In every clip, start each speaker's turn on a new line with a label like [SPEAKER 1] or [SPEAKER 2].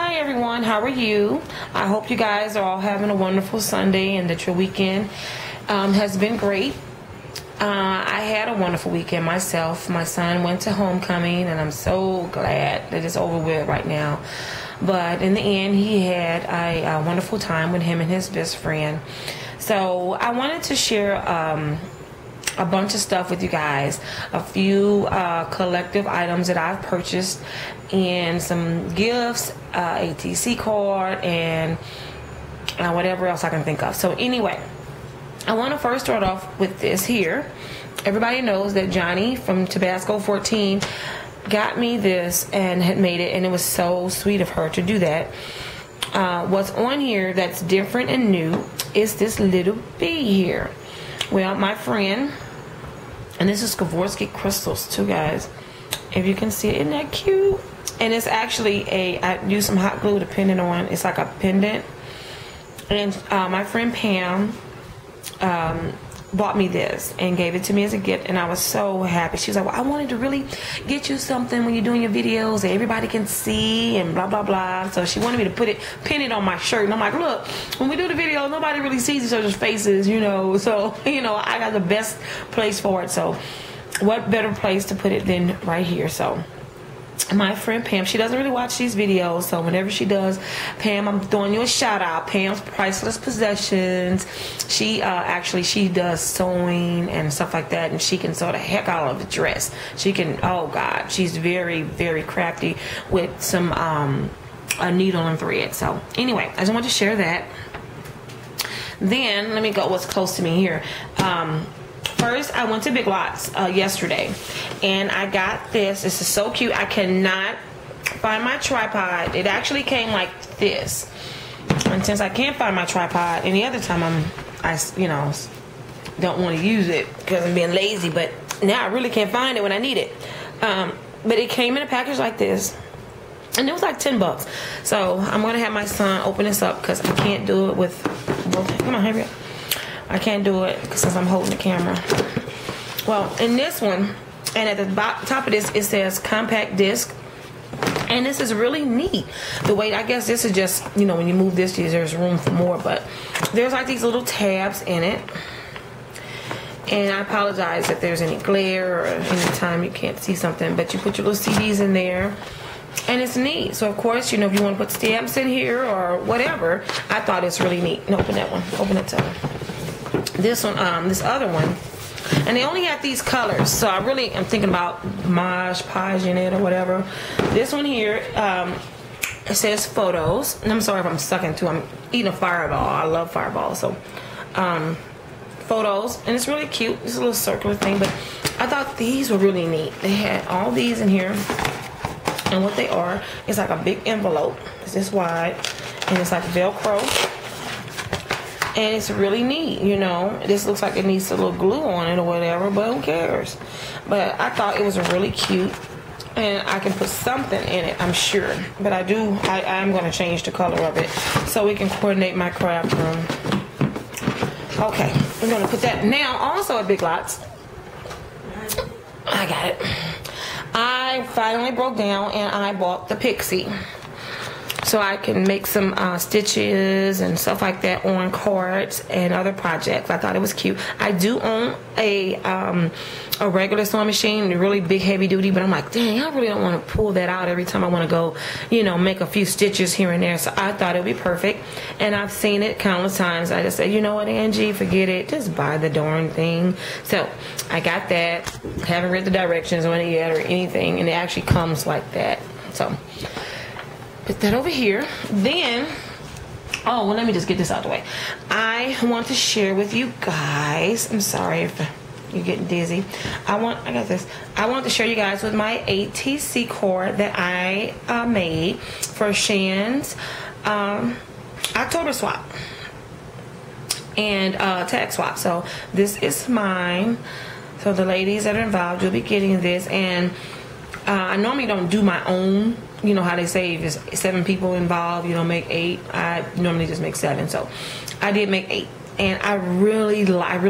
[SPEAKER 1] Hi everyone, how are you? I hope you guys are all having a wonderful Sunday and that your weekend has been great. I had a wonderful weekend myself. My son went to homecoming and I'm so glad that it's over with right now. But in the end, he had a wonderful time with him and his best friend. So I wanted to share a bunch of stuff with you guys, a few collective items that I've purchased, and some gifts, ATC card, and whatever else I can think of. So anyway, I want to first start off with this here. Everybody knows that Johnny from Tabasco 14 got me this and had made it, and it was so sweet of her to do that. What's on here that's different and new is this little bee here. Well, my friend, and this is Swarovski crystals too, guys. If you can see it, isn't that cute? And it's actually I used some hot glue to pin it on. It's like a pendant. And my friend Pam bought me this and gave it to me as a gift, and I was so happy. She was like, well, I wanted to really get you something when you're doing your videos that everybody can see and blah blah blah. So she wanted me to pin it on my shirt, and I'm like, look, when we do the video, nobody really sees each other's faces, you know, so I got the best place for it. So what better place to put it than right here? So my friend Pam, she doesn't really watch these videos, so whenever she does, Pam, I'm throwing you a shout out. Pam's Priceless Possessions. She she does sewing and stuff like that, and she can sew the heck out of a dress. She can, oh God, she's very, very crafty with some a needle and thread. So anyway, I just want to share that. Then let me go what's close to me here. First, I went to Big Lots yesterday, and I got this. This is so cute. I cannot find my tripod. It actually came like this, and since I can't find my tripod any other time, I don't want to use it because I'm being lazy. But now I really can't find it when I need it. But it came in a package like this, and it was like $10. So I'm gonna have my son open this up because I can't do it with both. Come on, hurry up. I can't do it since I'm holding the camera. Well, in this one, and at the top of this, it says compact disc. And this is really neat. The way, I guess this is just, when you move this, there's room for more. But there's like these little tabs in it. And I apologize if there's any glare or any time you can't see something. But you put your little CDs in there. And it's neat. So, of course, if you want to put stamps in here or whatever, I thought it's really neat. No, open that one. Open it to this one, this other one, and they only have these colors, so I really am thinking about Mosh Page-In-It or whatever. This one here, it says photos, and I'm sorry if I'm sucking too. I'm eating a Fireball. I love Fireballs. So photos, and it's really cute. It's a little circular thing, but I thought these were really neat. They had all these in here, and what they are is like a big envelope. It's this wide, and it's like Velcro. And it's really neat, This looks like it needs a little glue on it or whatever, but who cares? But I thought it was really cute, and I can put something in it, I'm sure. But I am going to change the color of it so we can coordinate my craft room. Okay, we're going to put that now. Also at Big Lots, I got it. I finally broke down and I bought the Pixie. So I can make some stitches and stuff like that on cards and other projects. I thought it was cute. I do own a regular sewing machine, a really big heavy duty, but I'm like, dang, I really don't want to pull that out every time I want to go, make a few stitches here and there. So I thought it would be perfect. And I've seen it countless times. I just said, you know what, Angie, forget it. Just buy the darn thing. So I got that. Haven't read the directions on it yet or anything. And it actually comes like that. So put that over here. Then, let me just get this out of the way. I want to share with you guys, I'm sorry if you're getting dizzy. I got this. I want to share you guys with my ATC cord that I made for Shan's October swap and tag swap. So this is mine. So the ladies that are involved, you'll be getting this. And I normally don't do my own. You know how they say if there's 7 people involved, you don't make 8. I normally just make 7. So I did make 8. and I really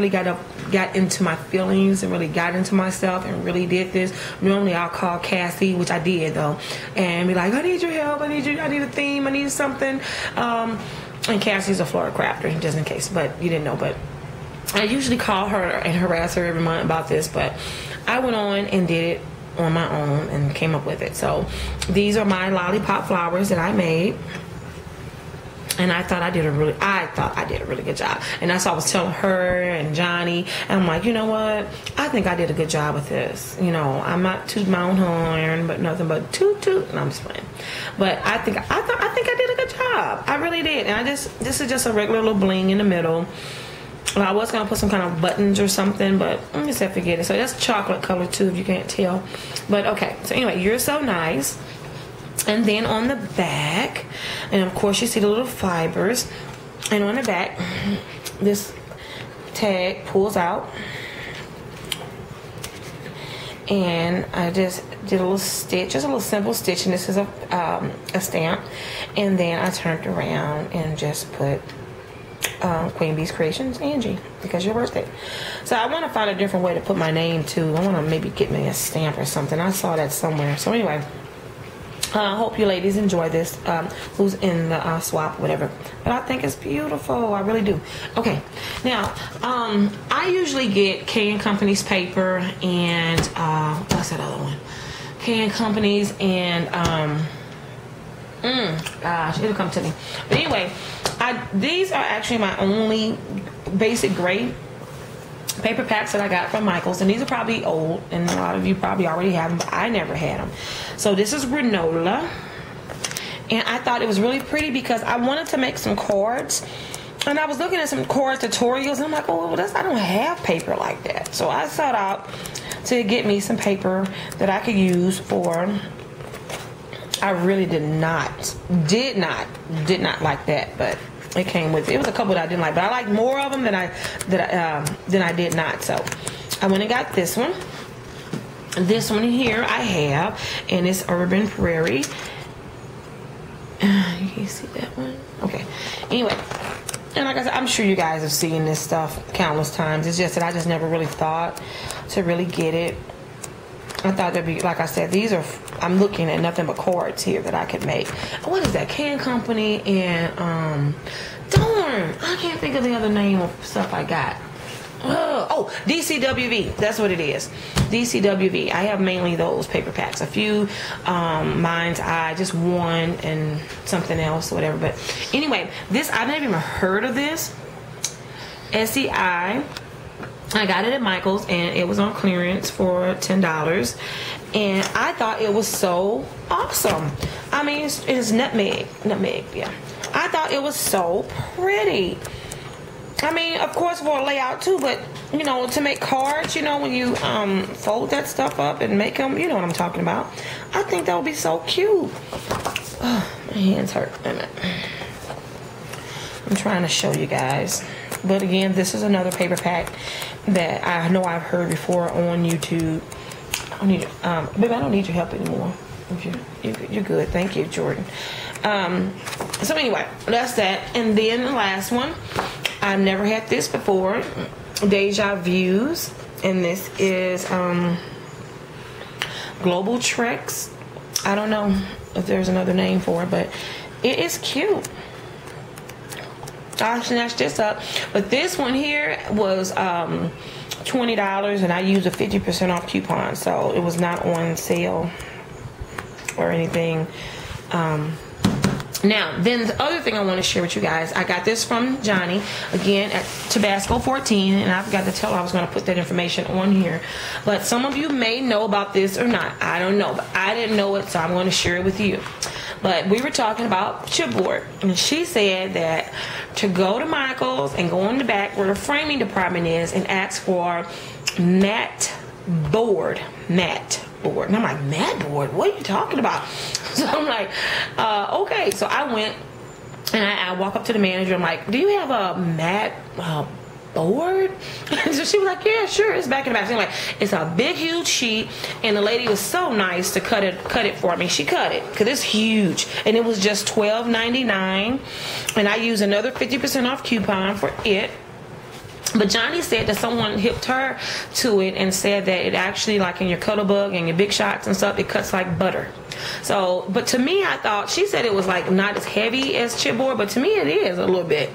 [SPEAKER 1] got into my feelings and really got into myself and really did this. Normally I'll call Cassie, which I did though, and be like, I need your help, I need a theme, I need something. And Cassie's a Florida crafter, just in case, but you didn't know. But I usually call her and harass her every month about this, but I went on and did it on my own and came up with it. So these are my lollipop flowers that I made. And I thought I did a really good job. And that's what I was telling her and Johnny. And I'm like, you know what? I think I did a good job with this. You know, I'm not tooting my own horn, but nothing but toot toot. And I'm just playing. But I think I did a good job. I really did. And this is just a regular little bling in the middle. Well, I was gonna put some kind of buttons or something, but I just have to forget it. So that's chocolate color too, if you can't tell. But okay. So anyway, you're so nice. And then on the back, and of course you see the little fibers, and on the back this tag pulls out, and I just did a little stitch, just a little simple stitch, and this is a stamp. And then I turned around and just put Queen Bee's Creations, Angie, because your birthday. So I want to find a different way to put my name too. I want to maybe get me a stamp or something. I saw that somewhere. So anyway, I hope you ladies enjoy this, who's in the swap, whatever. But I think it's beautiful. I really do. Okay. Now, I usually get K & Company's paper and, what's that other one? K & Company's and, gosh, it'll come to me. But anyway, these are actually my only basic gray paper packs that I got from Michaels, and these are probably old, and a lot of you probably already have them, but I never had them. So this is granola, and I thought it was really pretty because I wanted to make some cards, and I was looking at some card tutorials, and I'm like, oh, well, I don't have paper like that. So I sought out to get me some paper that I could use for. I really did not like that, but it came with it. It was a couple that I didn't like, but I liked more of them than I did not. So I went and got this one. This one here I have, and it's Urban Prairie. You can see that one? Okay. Anyway, and like I said, I'm sure you guys have seen this stuff countless times. It's just that I just never really thought to really get it. I thought there'd be, like I said, these are, I'm looking at nothing but cards here that I could make. What is that? K & Company and, darn, I can't think of the other name of stuff I got. Oh, DCWV. That's what it is. DCWV. I have mainly those paper packs. A few Mind's Eye, just one, and something else, whatever. But anyway, this, I've never even heard of this. SEI. I got it at Michael's, and it was on clearance for $10, and I thought it was so awesome. I mean, it's nutmeg, yeah. I thought it was so pretty. I mean, of course for a layout too, but you know, to make cards, you know, when you fold that stuff up and make them, you know what I'm talking about. I think that would be so cute. Oh, my hands hurt. Wait a minute. I'm trying to show you guys. But again, this is another paper pack that I know I've heard before on YouTube. Baby, I don't need your help anymore. You're good. Thank you, Jordan. So anyway, that's that. And then the last one, I've never had this before. Deja Views. And this is Global Treks. I don't know if there's another name for it, but it is cute. I snatched this up, but this one here was $20, and I used a 50% off coupon, so it was not on sale or anything. Now, then the other thing I want to share with you guys, I got this from Johnny, again, at Tabasco 14, and I forgot to tell her I was going to put that information on here. But some of you may know about this or not. I don't know, but I didn't know it, so I'm going to share it with you. But we were talking about chipboard, and she said that to go to Michael's and go in the back where the framing department is and ask for matte board. And I'm like, matte board? What are you talking about? So I'm like, okay. So I went and I walk up to the manager. I'm like, do you have a matte board? So she was like, yeah, sure, it's back in the back. So like, it's a big huge sheet, and the lady was so nice to cut it for me. She cut it because it's huge, and it was just $12.99, and I used another 50% off coupon for it. But Johnny said that someone hipped her to it and said that it actually, like in your Cuttlebug and your Big Shots and stuff, it cuts like butter. So, but to me, I thought, she said it was like not as heavy as chipboard, but to me it is a little bit.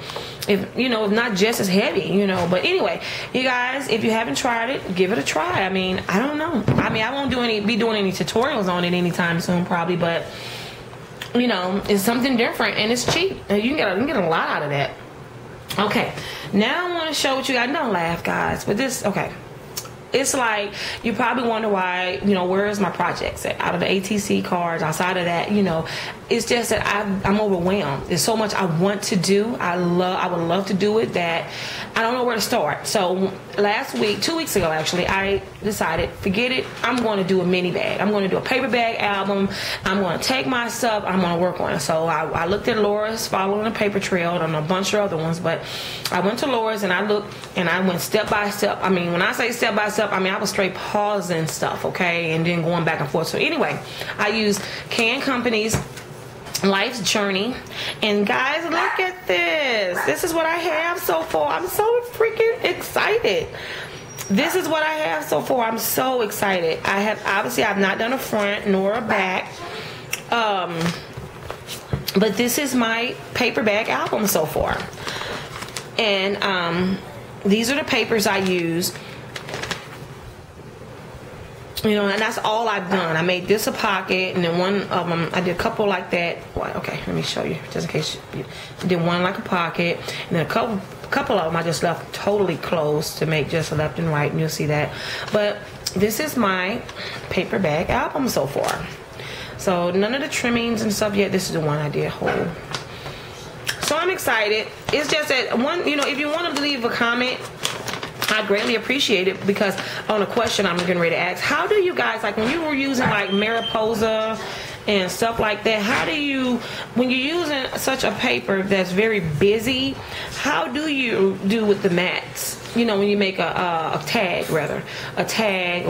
[SPEAKER 1] If, you know, if not just as heavy, you know. But anyway, you guys, if you haven't tried it, give it a try. I mean, I don't know. I mean, I won't be doing any tutorials on it anytime soon, probably, but you know, it's something different and it's cheap. And you can get a lot out of that. Okay, now I want to show what you guys. Don't laugh, guys, but this, okay. It's like, you probably wonder why, you know, where is my projects at? Out of the ATC cards, outside of that, you know, it's just that I'm overwhelmed. There's so much I want to do. I would love to do it that I don't know where to start. So last week, 2 weeks ago actually, I decided, forget it, I'm going to do a mini bag. I'm going to do a paper bag album. I'm going to take my stuff, I'm going to work on it. So I looked at Laura's Following the Paper Trail and a bunch of other ones, but I went to Laura's and I looked and I went step by step. I mean, when I say step by step, I mean I was straight pausing stuff, okay, and then going back and forth. So anyway, I used Can Company's Life's Journey, and guys, look at this. This is what I have so far. I'm so freaking excited. This is what I have so far. I'm so excited. I've not done a front nor a back, but this is my paper bag album so far, and these are the papers I use. You know, and that's all I've done. I made this a pocket, and then one of them, I did a couple like that. Well, okay, let me show you, just in case. I did one like a pocket, and then a couple of them I just left totally closed to make just a left and right, and you'll see that. But this is my paper bag album so far. So none of the trimmings and stuff yet. This is the one I did whole. So I'm excited. It's just that one, you know, if you want to leave a comment, I greatly appreciate it, because on a question I'm getting ready to ask, how do you guys, like when you were using like Mariposa and stuff like that, how do you, when you're using such a paper that's very busy, how do you do with the mats? You know, when you make a tag or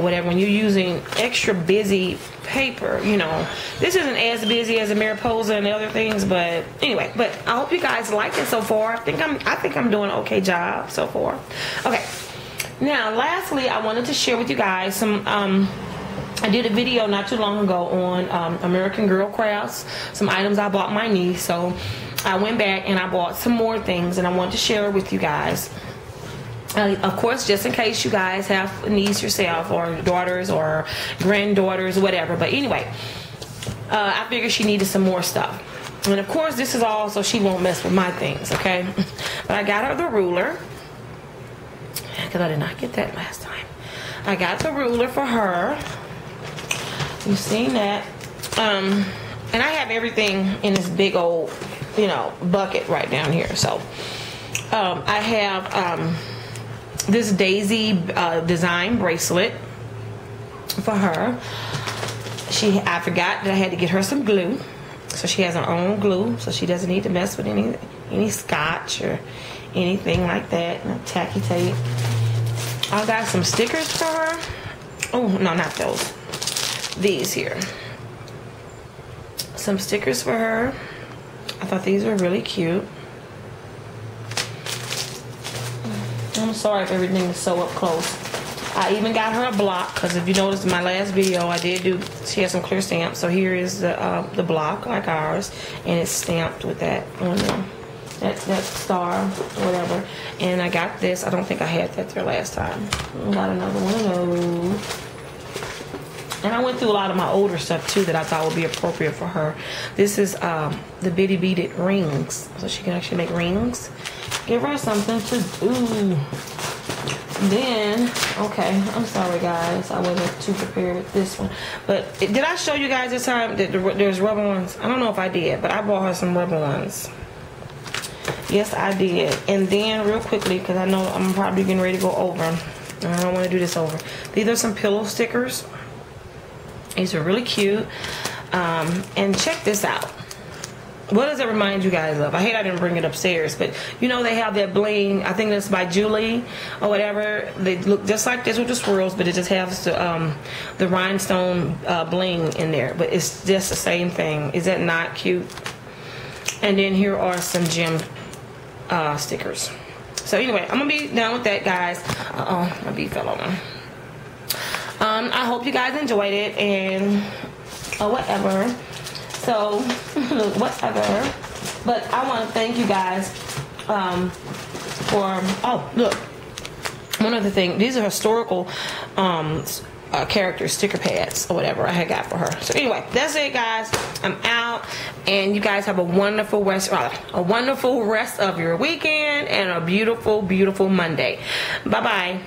[SPEAKER 1] whatever, when you're using extra busy paper, you know, this isn't as busy as a Mariposa and the other things, but anyway, but I hope you guys like it so far. I think I'm doing an okay job so far. Okay. Now, lastly, I wanted to share with you guys some, I did a video not too long ago on American Girl Crafts, some items I bought my niece, so I went back and I bought some more things, and I wanted to share it with you guys. Of course, just in case you guys have a niece yourself, or daughters, or granddaughters, or whatever, but anyway, I figured she needed some more stuff. And of course, this is all so she won't mess with my things, okay? But I got her the ruler, because I did not get that last time. I got the ruler for her. You've seen that. And I have everything in this big old, you know, bucket right down here. So I have this Daisy design bracelet for her. I forgot that I had to get her some glue. So she has her own glue, so she doesn't need to mess with any scotch or anything like that. No tacky tape. I got some stickers for her. Oh, no, not those. These here. Some stickers for her. I thought these were really cute. I'm sorry if everything is so up close. I even got her a block, because if you noticed in my last video, I did do, she has some clear stamps. So here is the block like ours, and it's stamped with that on there. That star or whatever. And I got this. I don't think I had that there last time. I got another one of those. And I went through a lot of my older stuff too that I thought would be appropriate for her. This is the bitty beaded rings, so she can actually make rings. Give her something to do. Then, okay, I'm sorry guys, I wasn't too prepared with this one. But did I show you guys this time that there's rubber ones? I don't know if I did, but I bought her some rubber ones. Yes, I did. And then real quickly, because I know I'm probably getting ready to go over, and I don't want to do this over. These are some pillow stickers. These are really cute. And check this out. What does it remind you guys of? I hate I didn't bring it upstairs, but you know they have that bling. I think that's by Julie or whatever. They look just like this with the swirls, but it just has the rhinestone bling in there. But it's just the same thing. Is that not cute? And then here are some gem stickers. So anyway, I'm gonna be done with that, guys. My bee fell over. I hope you guys enjoyed it and whatever. So whatever. But I want to thank you guys for. Oh, look. One other thing. These are historical character sticker pads or whatever I had got for her. So anyway, that's it, guys. I'm out, and you guys have a wonderful rest of your weekend and a beautiful, beautiful Monday. Bye bye.